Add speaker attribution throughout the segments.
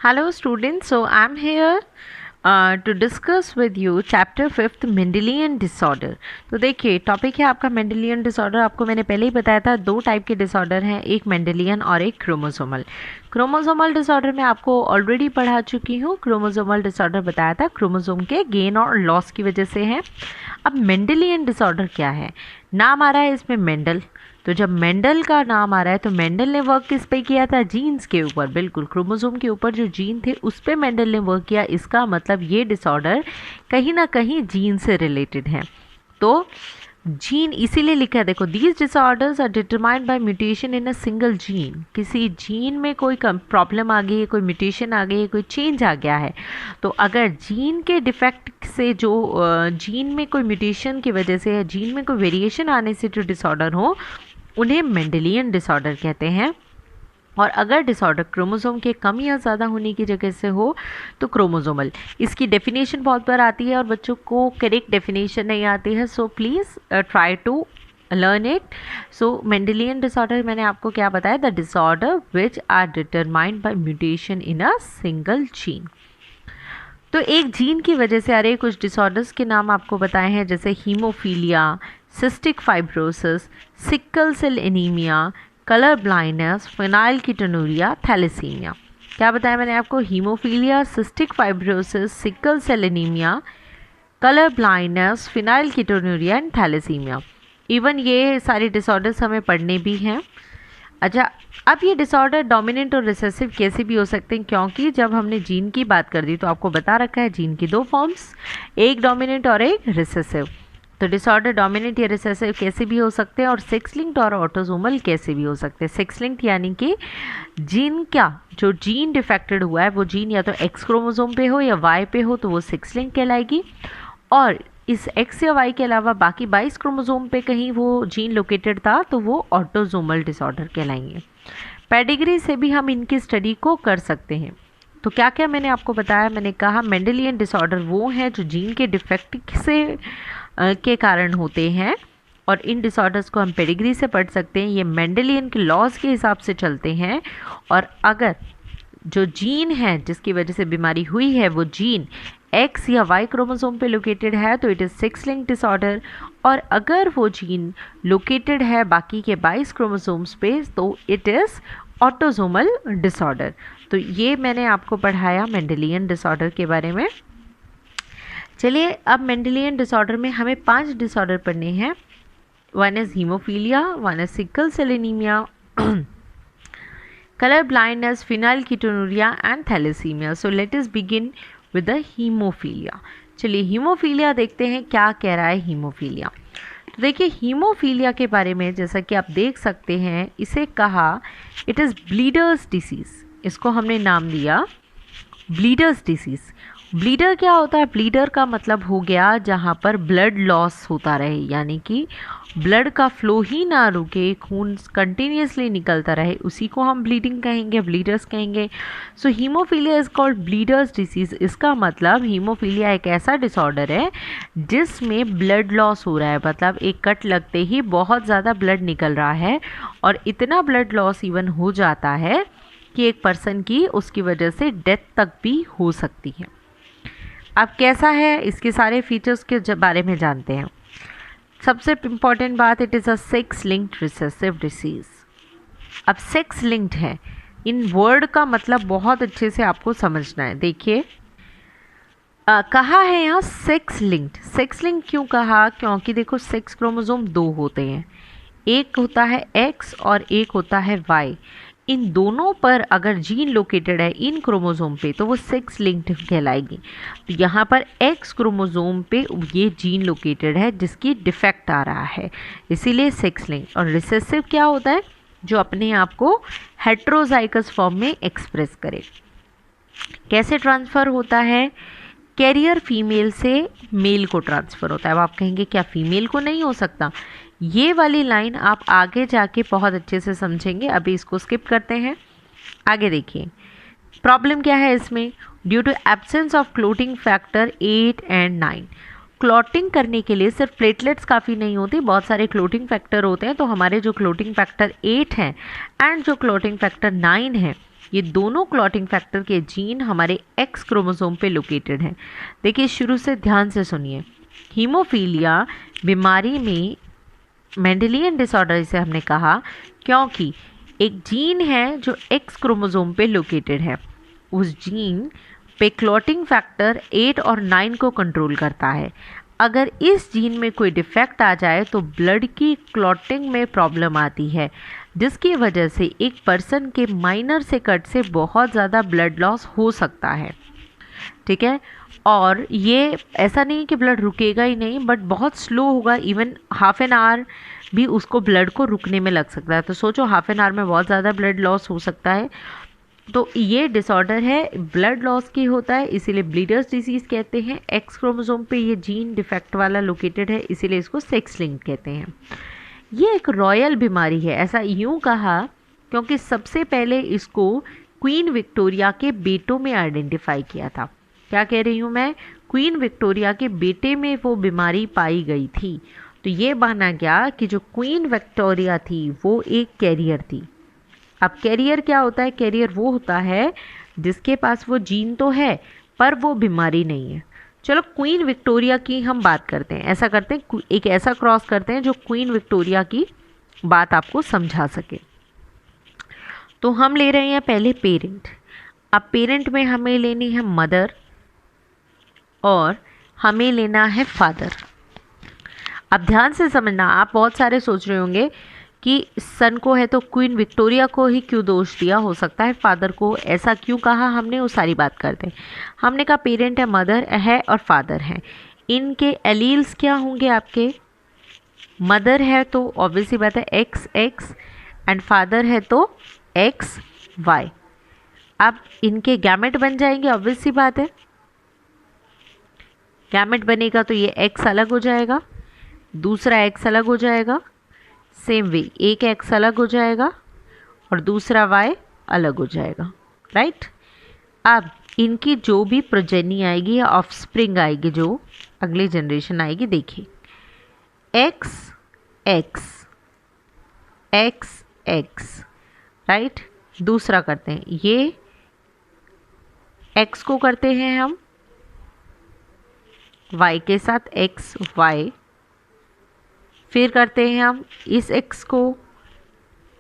Speaker 1: Hello students, so I'm here to discuss with you chapter 5th Mendelian disorder. तो देखिए topic है आपका Mendelian disorder. आपको मैंने पहले ही बताया था दो टाइप के डिसऑर्डर हैं, एक मेंडेलियन और एक क्रोमोसोमल। क्रोमोसोमल डिसऑर्डर में आपको ऑलरेडी पढ़ा चुकी हूँ। क्रोमोसोमल डिसऑर्डर बताया था क्रोमोसोम के गेन और लॉस की वजह से है। अब मेंडेलियन डिसऑर्डर क्या है? नाम आ रहा है इसमें मेंडल, तो जब मेंडल का नाम आ रहा है तो मेंडल ने वर्क किस पे किया था? जीन्स के ऊपर, बिल्कुल क्रोमोसोम के ऊपर जो जीन थे उस पे मेंडल ने वर्क किया। इसका मतलब ये डिसऑर्डर कहीं ना कहीं जीन से रिलेटेड है। तो जीन इसीलिए लिखा है, देखो these disorders are determined by mutation in a single gene. किसी जीन में कोई प्रॉब्लम आ गई है, कोई म्यूटेशन आ गई है, कोई चेंज आ गया है, तो अगर जीन के डिफेक्ट से जो जीन में कोई म्यूटेशन की वजह से या जीन में कोई वेरिएशन आने से जो डिसऑर्डर हो उन्हें मेंडेलियन डिसऑर्डर कहते हैं। और अगर डिसऑर्डर क्रोमोसोम के कम या ज़्यादा होने की जगह से हो तो क्रोमोसोमल। इसकी डेफिनेशन बहुत बार आती है और बच्चों को करेक्ट डेफिनेशन नहीं आती है, so please try to learn it. So Mendelian disorder मैंने आपको क्या बताया? The disorder which are determined by mutation in a single gene. तो एक जीन की वजह से अरे कुछ डिसऑर्डर्स के नाम आपको बताए हैं, जैसे haemophilia, cystic fibrosis, sickle cell anaemia, colour blindness, phenylketonuria, thalassaemia. क्या बताया मैंने आपको? Haemophilia, cystic fibrosis, sickle cell anaemia, colour blindness, phenylketonuria and thalassaemia. Even ये सारे डिसऑर्डर्स हमें पढ़ने भी हैं। अच्छा, अब ये डिसऑर्डर डोमिनेंट और रिसेसिव कैसे भी हो सकते हैं, क्योंकि जब हमने जीन की बात कर दी तो आपको बता रखा है जीन की दो फॉर्म्स, एक डोमिनेंट और एक रिसेसिव। तो डिसऑर्डर डोमिनेंट या रिसेसिव कैसे भी हो सकते हैं और सेक्स लिंक्ड और ऑटोसोमल कैसे भी हो सकते हैं। सेक्स लिंक्ड यानी कि जीन का जो जीन डिफेक्टेड हुआ है वो जीन या तो एक्स क्रोमोसोम पे हो या वाई पे हो तो वो सेक्स लिंक कहलाएगी, और इस एक्स या वाई के अलावा बाकी 22 क्रोमोसोम पे कहीं वो जीन लोकेटेड था तो वो ऑटोसोमल डिसऑर्डर कहलाएंगे। पेडिग्री से भी हम इनकी स्टडी को कर सकते हैं। तो क्या क्या मैंने आपको बताया? मैंने कहा मेंडेलियन डिसऑर्डर वो हैं जो जीन के डिफेक्ट से के कारण होते हैं, और इन डिसऑर्डर्स को हम पेडिग्री से पढ़ सकते हैं। ये मेंडेलियन के लॉज के हिसाब से चलते हैं, और अगर जो जीन है जिसकी वजह से बीमारी हुई है वो जीन एक्स या वाई क्रोमोसोम पे लोकेटेड है तो it is sex link disorder, और अगर वो जीन लोकेटेड है बाकी के 22 क्रोमोसोम्स पे तो इट इज़ ऑटोसोमल डिसऑर्डर। तो ये मैंने आपको पढ़ाया मेंडेलियन डिसऑर्डर के बारे में। चलिए, अब मेंडेलियन डिसऑर्डर में हमें 5 डिसऑर्डर पढ़ने हैं। One is haemophilia, one is sickle cell anaemia, colour blindness, phenylketonuria and thalassaemia. So let us begin with the haemophilia. चलिए हीमोफीलिया देखते हैं क्या कह रहा है हीमोफीलिया। तो देखिए हीमोफीलिया के बारे में जैसा कि आप देख सकते हैं, इसे कहा इट इज़ ब्लीडर्स डिसीज़। इसको हमने नाम दिया ब्लीडर्स डिसीज़। ब्लीडर क्या होता है? ब्लीडर का मतलब हो गया जहाँ पर ब्लड लॉस होता रहे, यानी कि ब्लड का फ्लो ही ना रुके, खून कंटिन्यूसली निकलता रहे, उसी को हम ब्लीडिंग कहेंगे, ब्लीडर्स कहेंगे। So haemophilia is called bleeders disease. इसका मतलब हीमोफीलिया एक ऐसा डिसऑर्डर है जिसमें ब्लड लॉस हो रहा है, मतलब एक कट लगते ही बहुत ज़्यादा ब्लड निकल रहा है, और इतना ब्लड लॉस इवन हो जाता है कि एक पर्सन की उसकी वजह से डेथ तक भी हो सकती है। अब कैसा है, इसके सारे फीचर्स के बारे में जानते हैं। सबसे इम्पॉर्टेंट बात, it is a sex linked recessive disease. अब सेक्स लिंक्ड है, इन वर्ड का मतलब बहुत अच्छे से आपको समझना है। देखिए कहा है यहाँ सेक्स लिंक्ड। सेक्स लिंक्ड क्यों कहा? क्योंकि देखो सेक्स क्रोमोसोम 2 होते हैं, एक होता है एक्स और एक होता है वाई। इन दोनों पर अगर जीन लोकेटेड है इन क्रोमोसोम पे तो वो सेक्स लिंक्ड कहलाएगी। तो यहाँ पर एक्स क्रोमोसोम पे ये जीन लोकेटेड है जिसकी डिफेक्ट आ रहा है, इसीलिए सेक्स लिंक्ड। और रिसेसिव क्या होता है? जो अपने आप को हेट्रोजाइगस फॉर्म में एक्सप्रेस करे। कैसे ट्रांसफ़र होता है? कैरियर फीमेल से मेल को ट्रांसफ़र होता है। अब आप कहेंगे क्या फीमेल को नहीं हो सकता? ये वाली लाइन आप आगे जाके बहुत अच्छे से समझेंगे, अभी इसको स्किप करते हैं। आगे देखिए प्रॉब्लम क्या है इसमें? Due to absence of clotting factor 8 and 9। Clotting करने के लिए सिर्फ प्लेटलेट्स काफ़ी नहीं होती, बहुत सारे क्लोटिंग फैक्टर होते हैं। तो हमारे जो क्लोटिंग फैक्टर 8 हैं एंड जो क्लोटिंग फैक्टर 9 है ये दोनों क्लॉटिंग फैक्टर के जीन हमारे एक्स क्रोमोसोम पे लोकेटेड हैं। देखिए शुरू से ध्यान से सुनिए। हीमोफीलिया बीमारी में मेंडेलियन डिसऑर्डर इसे हमने कहा क्योंकि एक जीन है जो एक्स क्रोमोसोम पे लोकेटेड है। उस जीन पे क्लॉटिंग फैक्टर 8 और 9 को कंट्रोल करता है। अगर इस जीन में कोई डिफेक्ट आ जाए तो ब्लड की क्लॉटिंग में प्रॉब्लम आती है, जिसकी वजह से एक पर्सन के माइनर से कट से बहुत ज़्यादा ब्लड लॉस हो सकता है। ठीक है, और ये ऐसा नहीं कि ब्लड रुकेगा ही नहीं, बट बहुत स्लो होगा। इवन हाफ एन आवर भी उसको ब्लड को रुकने में लग सकता है। तो सोचो हाफ एन आवर में बहुत ज़्यादा ब्लड लॉस हो सकता है। तो ये डिसऑर्डर है, ब्लड लॉस की होता है, इसीलिए ब्लीडर्स डिसीज़ कहते हैं। एक्स क्रोमोसोम पे ये जीन डिफेक्ट वाला लोकेटेड है, इसीलिए इसको सेक्स लिंक कहते हैं। ये एक रॉयल बीमारी है, ऐसा यूँ कहा क्योंकि सबसे पहले इसको क्वीन विक्टोरिया के बेटों में आइडेंटिफाई किया था। क्या कह रही हूँ मैं? क्वीन विक्टोरिया के बेटे में वो बीमारी पाई गई थी। तो ये माना गया कि जो क्वीन विक्टोरिया थी वो एक कैरियर थी। अब कैरियर क्या होता है? कैरियर वो होता है जिसके पास वो जीन तो है पर वो बीमारी नहीं है। चलो क्वीन विक्टोरिया की हम बात करते हैं। ऐसा करते हैं, एक ऐसा क्रॉस करते हैं जो क्वीन विक्टोरिया की बात आपको समझा सके। तो हम ले रहे हैं पहले पेरेंट। अब पेरेंट में हमें लेनी है मदर और हमें लेना है फादर। अब ध्यान से समझना, आप बहुत सारे सोच रहे होंगे कि सन को है तो क्वीन विक्टोरिया को ही क्यों दोष दिया, हो सकता है फादर को, ऐसा क्यों कहा हमने, वो सारी बात करते हैं। हमने कहा पेरेंट है, मदर है और फादर है। इनके एलील्स क्या होंगे आपके? मदर है तो ऑब्वियसली बात है एक्स एक्स एंड फादर है तो एक्स वाई। अब इनके गैमेट बन जाएंगे, ऑब्वियसली बात है। गैमेट बनेगा तो ये एक्स अलग हो जाएगा, दूसरा एक्स अलग हो जाएगा, सेम वे एक एक्स अलग हो जाएगा और दूसरा वाई अलग हो जाएगा, राइट। अब इनकी जो भी प्रोजेनी आएगी या ऑफस्प्रिंग आएगी, जो अगली जनरेशन आएगी, देखिए x x x x, right. दूसरा करते हैं, ये एक्स को करते हैं हम वाई के साथ एक्स वाई, फिर करते हैं हम इस x को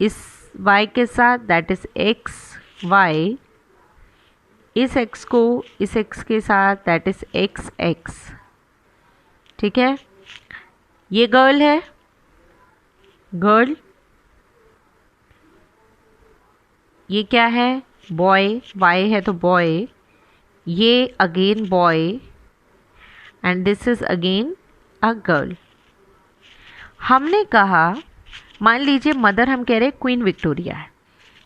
Speaker 1: इस y के साथ, दैट इज एक्स वाई, इस x को इस x के साथ, दैट इज एक्स एक्स। ठीक है, ये गर्ल है, गर्ल, ये क्या है? बॉय, y है तो बॉय, ये again boy and this is again a girl. हमने कहा, मान लीजिए मदर हम कह रहे हैं क्वीन विक्टोरिया है,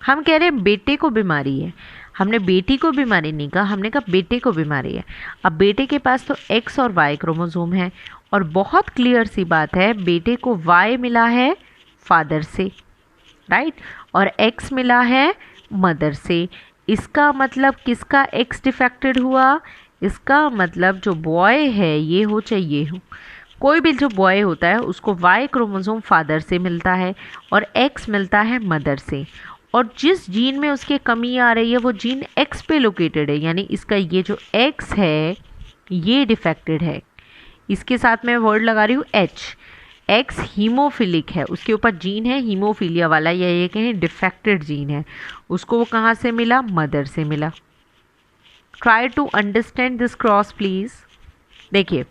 Speaker 1: हम कह रहे हैं बेटे को बीमारी है। हमने बेटी को बीमारी नहीं कहा, हमने कहा बेटे को बीमारी है। अब बेटे के पास तो एक्स और वाई क्रोमोसोम है और बहुत क्लियर सी बात है, बेटे को वाई मिला है फादर से, राइट, और एक्स मिला है मदर से। इसका मतलब किसका एक्स डिफेक्टेड हुआ? इसका मतलब जो बॉय है, ये हो चाहे ये हो, कोई भी जो बॉय होता है उसको वाई क्रोमोसोम फादर से मिलता है और एक्स मिलता है मदर से। और जिस जीन में उसकी कमी आ रही है वो जीन एक्स पे लोकेटेड है, यानी इसका ये जो एक्स है ये डिफेक्टेड है। इसके साथ मैं वर्ड लगा रही हूँ एच। एक्स हीमोफिलिक है, उसके ऊपर जीन है हीमोफीलिया वाला, या ये कहें डिफेक्टेड जीन है। उसको वो कहाँ से मिला? मदर से मिला। Try to understand this cross please. देखिए,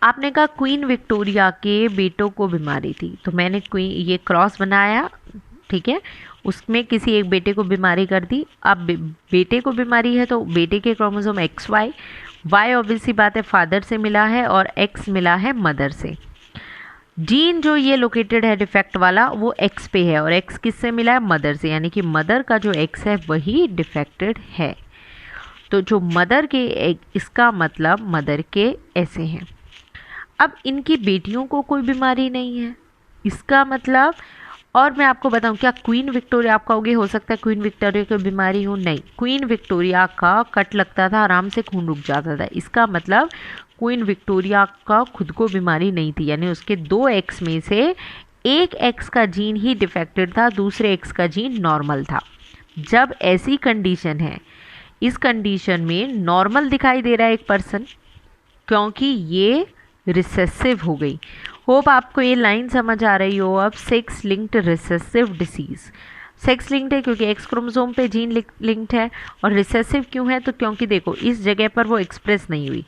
Speaker 1: आपने कहा क्वीन विक्टोरिया के बेटों को बीमारी थी, तो मैंने ये क्रॉस बनाया, ठीक है, उसमें किसी एक बेटे को बीमारी कर दी। अब बेटे को बीमारी है तो बेटे के chromosome X Y, Y obviously बात है फादर से मिला है और एक्स मिला है मदर से। जीन जो ये लोकेटेड है डिफेक्ट वाला वो एक्स पे है और एक्स किससे मिला है? मदर से, यानी कि मदर का जो एक्स है वही डिफेक्टेड है। तो जो मदर के इसका मतलब मदर के ऐसे हैं। अब इनकी बेटियों को कोई बीमारी नहीं है, इसका मतलब, और मैं आपको बताऊं, क्या क्वीन विक्टोरिया, आप कहोगे हो सकता है क्वीन विक्टोरिया को बीमारी हो, नहीं, क्वीन विक्टोरिया का कट लगता था, आराम से खून रुक जाता था। इसका मतलब क्वीन विक्टोरिया का खुद को बीमारी नहीं थी, यानी उसके 2 एक्स में से एक एक्स का जीन ही डिफेक्टेड था, दूसरे एक्स का जीन नॉर्मल था। जब ऐसी कंडीशन है, इस कंडीशन में नॉर्मल दिखाई दे रहा है एक पर्सन, क्योंकि ये रिसेसिव हो गई। होप आपको ये लाइन समझ आ रही हो। अब sex linked recessive disease, sex linked है क्योंकि एक्स क्रोमोसोम पे जीन लिंक्ड है, और रिसेसिव क्यों है? तो क्योंकि देखो इस जगह पर वो एक्सप्रेस नहीं हुई।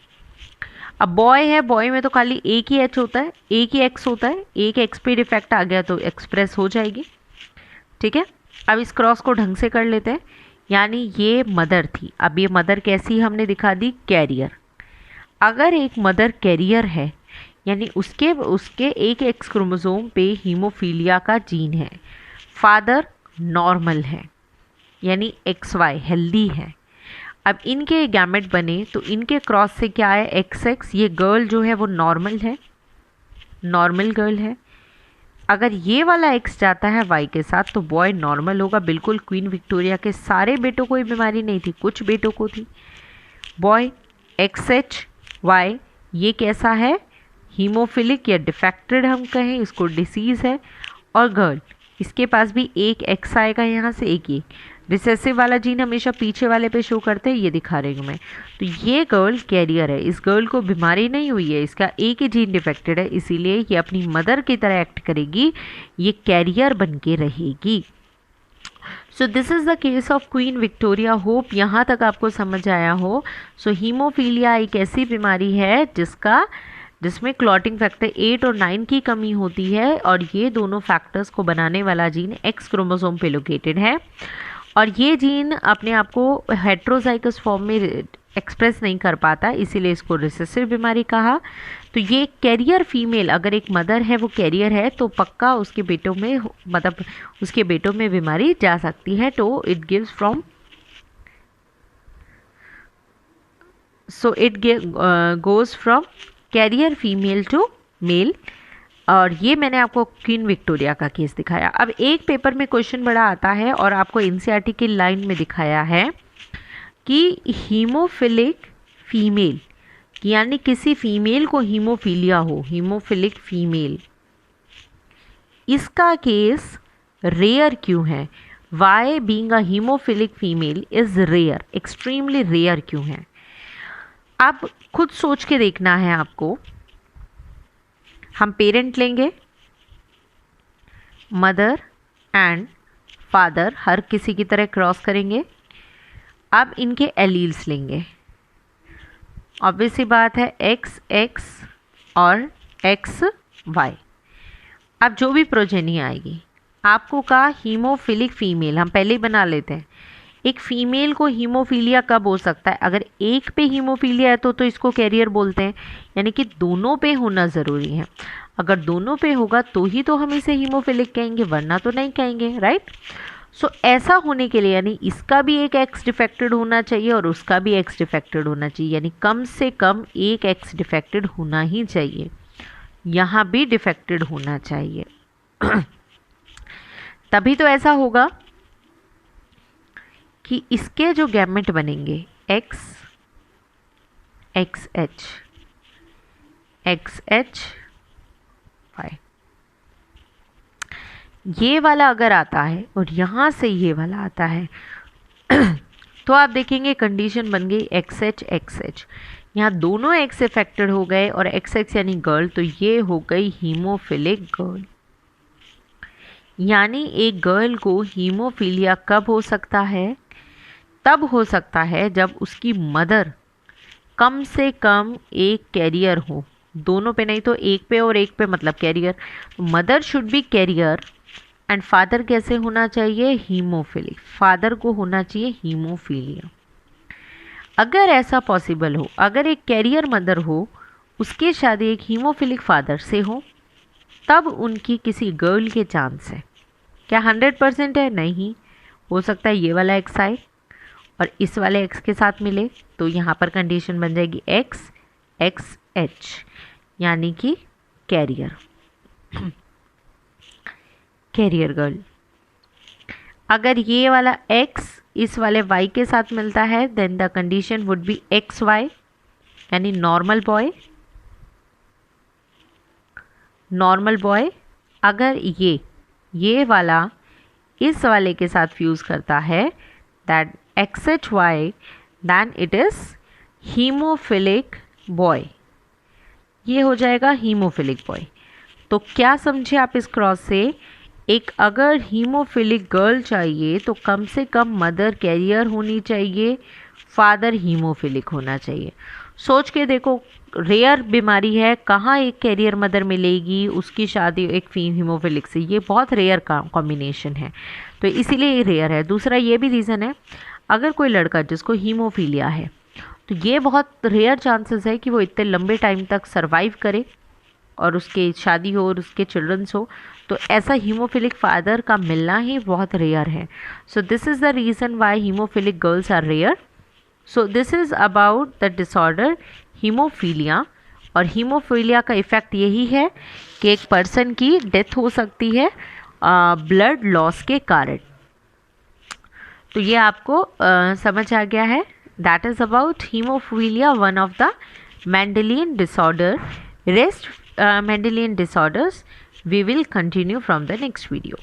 Speaker 1: अब बॉय है, बॉय में तो खाली एक ही एच होता है, एक ही एक्स होता है, एक एक्स पे डिफेक्ट आ गया तो एक्सप्रेस हो जाएगी। ठीक है, अब इस क्रॉस को ढंग से कर लेते हैं। यानी ये मदर थी। अब ये मदर कैसी हमने दिखा दी? कैरियर। अगर एक मदर कैरियर है यानी उसके उसके एक एक्स क्रोमोसोम पे हीमोफीलिया का जीन है, फादर नॉर्मल है यानी एक्स वाई हेल्दी है। अब इनके गैमेट बने तो इनके क्रॉस से क्या है? X x. ये गर्ल जो है वो नॉर्मल है, नॉर्मल गर्ल है। अगर ये वाला एक्स जाता है वाई के साथ तो बॉय नॉर्मल होगा। बिल्कुल क्वीन विक्टोरिया के सारे बेटों को ये बीमारी नहीं थी, कुछ बेटों को थी। बॉय एक्स एच वाई, ये कैसा है? हीमोफिलिक या डिफेक्टेड हम कहें, इसको डिसीज़ है। और गर्ल, इसके पास भी एक एक्स आएगा यहाँ से, एक ही। रिसेसिव वाला जीन हमेशा पीछे वाले पे शो करते हैं, ये दिखा रही हूँ मैं। तो ये गर्ल कैरियर है, इस गर्ल को बीमारी नहीं हुई है, इसका एक ही जीन डिफेक्टेड है, इसीलिए ये अपनी मदर की तरह एक्ट करेगी, ये कैरियर बन के रहेगी। सो this is the case of queen Victoria. Hope यहाँ तक आपको समझ आया हो। सो हीमोफीलिया एक ऐसी बीमारी है जिसमें क्लॉटिंग फैक्टर 8 और 9 की कमी होती है, और ये दोनों फैक्टर्स को बनाने वाला जीन एक्स क्रोमोसोम पे लोकेटेड है, और ये जीन अपने आप को हेट्रोजाइगस फॉर्म में एक्सप्रेस नहीं कर पाता, इसीलिए इसको रिसेसिव बीमारी कहा। तो ये कैरियर फीमेल, अगर एक मदर है वो कैरियर है तो पक्का उसके बेटों में, मतलब उसके बेटों में बीमारी जा सकती है। तो it gives from, so it goes from carrier female to male. और ये मैंने आपको क्वीन विक्टोरिया का केस दिखाया। अब एक पेपर में क्वेश्चन बड़ा आता है और आपको एनसीईआरटी की लाइन में दिखाया है कि हीमोफिलिक फीमेल, यानी किसी फीमेल को हीमोफीलिया हो, हीमोफिलिक फीमेल, इसका केस रेयर क्यों है? Why being a haemophilic female is rare, extremely rare क्यों है? अब खुद सोच के देखना है आपको। हम पेरेंट लेंगे, मदर एंड फादर हर किसी की तरह क्रॉस करेंगे। अब इनके एलील्स लेंगे, ऑब्वियस सी बात है एक्स एक्स और एक्स वाई। अब जो भी प्रोजेनी आएगी, आपको कहा हीमोफिलिक फीमेल, हम पहले ही बना लेते हैं। एक फीमेल को हीमोफीलिया कब हो सकता है? अगर एक पे हीमोफीलिया है तो इसको कैरियर बोलते हैं, यानी कि दोनों पे होना ज़रूरी है। अगर दोनों पे होगा तो ही तो हम इसे हीमोफिलिक कहेंगे, वरना तो नहीं कहेंगे, राइट। सो ऐसा होने के लिए यानी इसका भी एक एक्स डिफेक्टेड होना चाहिए और उसका भी एक्स डिफेक्टेड होना चाहिए, यानी कम से कम एक एक्स डिफेक्टेड होना ही चाहिए, यहाँ भी डिफेक्टेड होना चाहिए। तभी तो ऐसा होगा कि इसके जो गैमेट बनेंगे X X H X H Y, ये वाला अगर आता है और यहाँ से ये वाला आता है तो आप देखेंगे कंडीशन बन गई एक्स एच। यहाँ दोनों एक्स इफेक्टेड हो गए और एक्स एक्स यानी गर्ल, तो ये हो गई हीमोफिलिक गर्ल। यानी एक गर्ल को हीमोफीलिया कब हो सकता है? तब हो सकता है जब उसकी मदर कम से कम एक कैरियर हो, दोनों पे नहीं तो एक पे और एक पे, मतलब carrier. Mother should be carrier and father कैसे होना चाहिए? हीमोफिलिक, फादर को होना चाहिए हीमोफीलिया। अगर ऐसा पॉसिबल हो, अगर एक कैरियर मदर हो, उसकी शादी एक हीमोफिलिक फादर से हो, तब उनकी किसी गर्ल के चांस है। क्या 100% है? नहीं, हो सकता है ये वाला एक्स आए और इस वाले एक्स के साथ मिले, तो यहाँ पर कंडीशन बन जाएगी एक्स एक्स एच, यानी कि कैरियर, कैरियर गर्ल। अगर ये वाला एक्स इस वाले वाई के साथ मिलता है then the condition would be X Y, यानी नॉर्मल बॉय, नॉर्मल बॉय। अगर ये वाला इस वाले के साथ फ्यूज़ करता है, that XHY, then it is haemophilic boy. ये हो जाएगा हीमोफिलिक बॉय। तो क्या समझे आप इस क्रॉस से? एक अगर हीमोफिलिक गर्ल चाहिए तो कम से कम मदर कैरियर होनी चाहिए, फादर हीमोफिलिक होना चाहिए। सोच के देखो, रेयर बीमारी है, कहाँ एक कैरियर मदर मिलेगी, उसकी शादी एक हीमोफिलिक से, ये बहुत रेयर कॉम्बिनेशन है, तो इसीलिए ये रेयर है। दूसरा ये भी रीज़न है, अगर कोई लड़का जिसको हीमोफीलिया है तो ये बहुत रेयर चांसेस है कि वो इतने लंबे टाइम तक सरवाइव करे और उसके शादी हो और उसके चिल्ड्रंस हो, तो ऐसा हीमोफिलिक फादर का मिलना ही बहुत रेयर है। So this is the reason why haemophilic girls are rare. So this is about the disorder haemophilia. और हीमोफीलिया का इफ़ेक्ट यही है कि एक पर्सन की डेथ हो सकती है ब्लड लॉस के कारण। तो ये आपको समझ आ गया है। That is about haemophilia, one of the Mendelian disorder. Rest Mendelian disorders we will continue from the next video.